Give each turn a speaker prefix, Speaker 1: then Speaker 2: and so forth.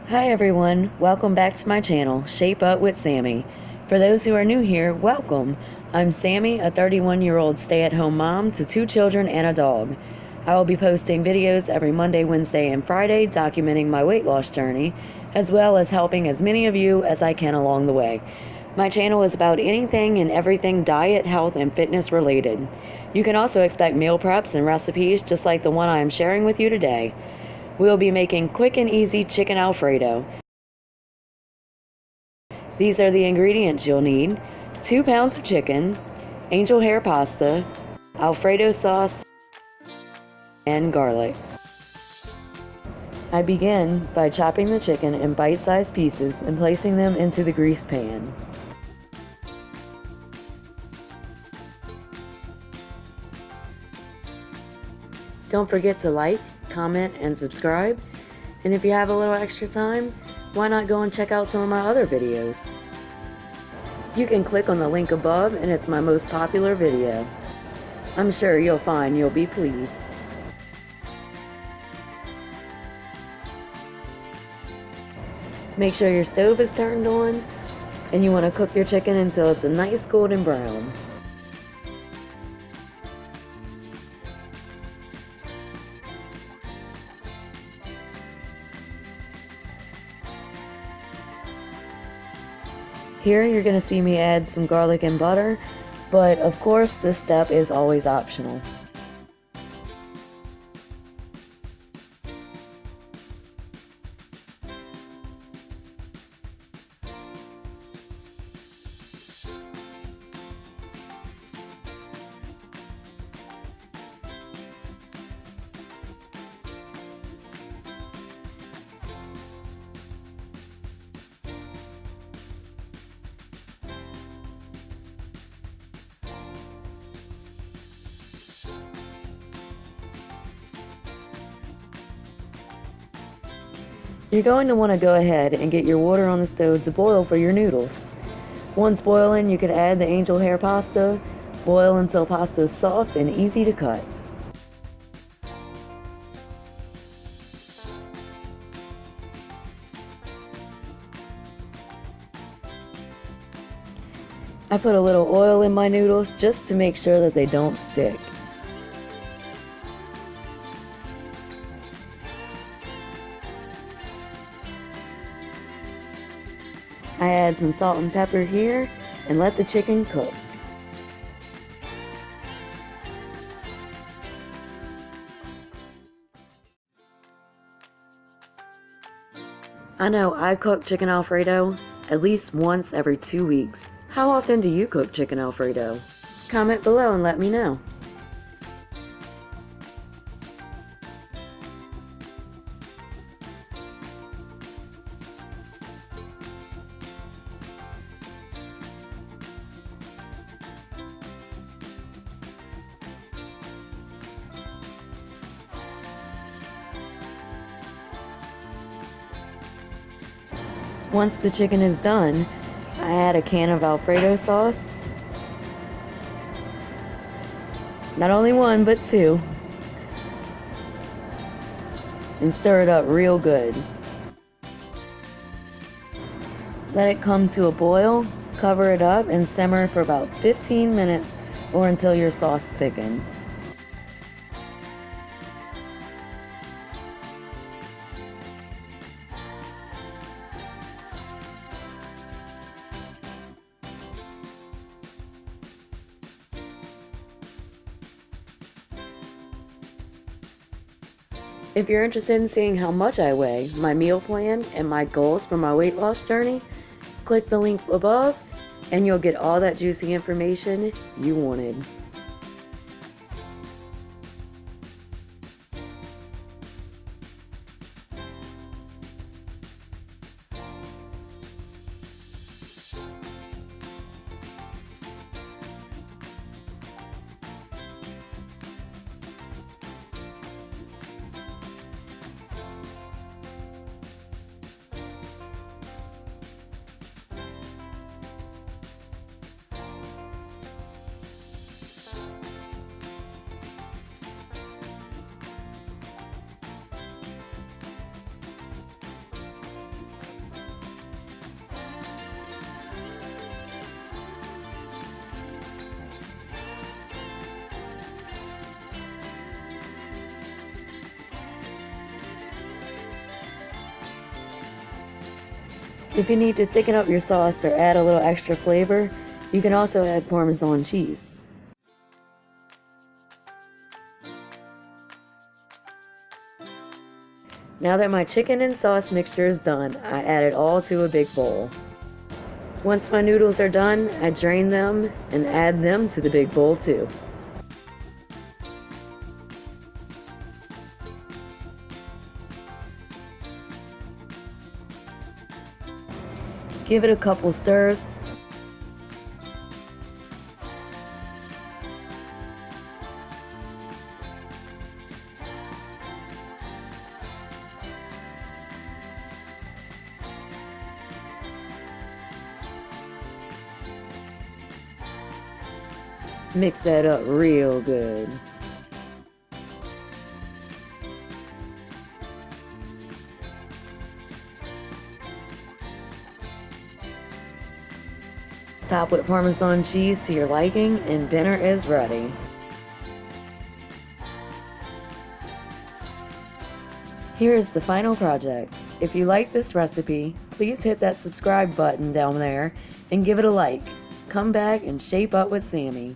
Speaker 1: Hi everyone, welcome back to my channel, Shape Up with Sammy. For those who are new here, welcome. I'm Sammy, a 31-year-old stay-at-home mom to 2 children and a dog. I will be posting videos every Monday, Wednesday, and Friday documenting my weight loss journey, as well as helping as many of you as I can along the way. My channel is about anything and everything diet, health, and fitness related. You can also expect meal preps and recipes just like the one I am sharing with you today. We will be making quick and easy chicken Alfredo. These are the ingredients you'll need: 2 pounds of chicken, angel hair pasta, Alfredo sauce, and garlic. I begin by chopping the chicken in bite-sized pieces and placing them into the greased pan. Don't forget to like, comment, and subscribe. And if you have a little extra time, why not go and check out some of my other videos? You can click on the link above and it's my most popular video. I'm sure you'll find you'll be pleased. Make sure your stove is turned on and you want to cook your chicken until it's a nice golden brown. Here you're going to see me add some garlic and butter, but of course this step is always optional. You're going to want to go ahead and get your water on the stove to boil for your noodles. Once boiling, you can add the angel hair pasta. Boil until pasta is soft and easy to cut. I put a little oil in my noodles just to make sure that they don't stick. I add some salt and pepper here and let the chicken cook. I know I cook chicken Alfredo at least once every 2 weeks. How often do you cook chicken Alfredo? Comment below and let me know. Once the chicken is done, I add a can of Alfredo sauce. Not only one, but 2. And stir it up real good. Let it come to a boil, cover it up, and simmer for about 15 minutes or until your sauce thickens. If you're interested in seeing how much I weigh, my meal plan, and my goals for my weight loss journey, click the link above and you'll get all that juicy information you wanted. If you need to thicken up your sauce or add a little extra flavor, you can also add Parmesan cheese. Now that my chicken and sauce mixture is done, I add it all to a big bowl. Once my noodles are done, I drain them and add them to the big bowl too. Give it a couple stirs. Mix that up real good. Top with Parmesan cheese to your liking, and dinner is ready. Here is the final project. If you like this recipe, please hit that subscribe button down there and give it a like. Come back and shape up with Sammy.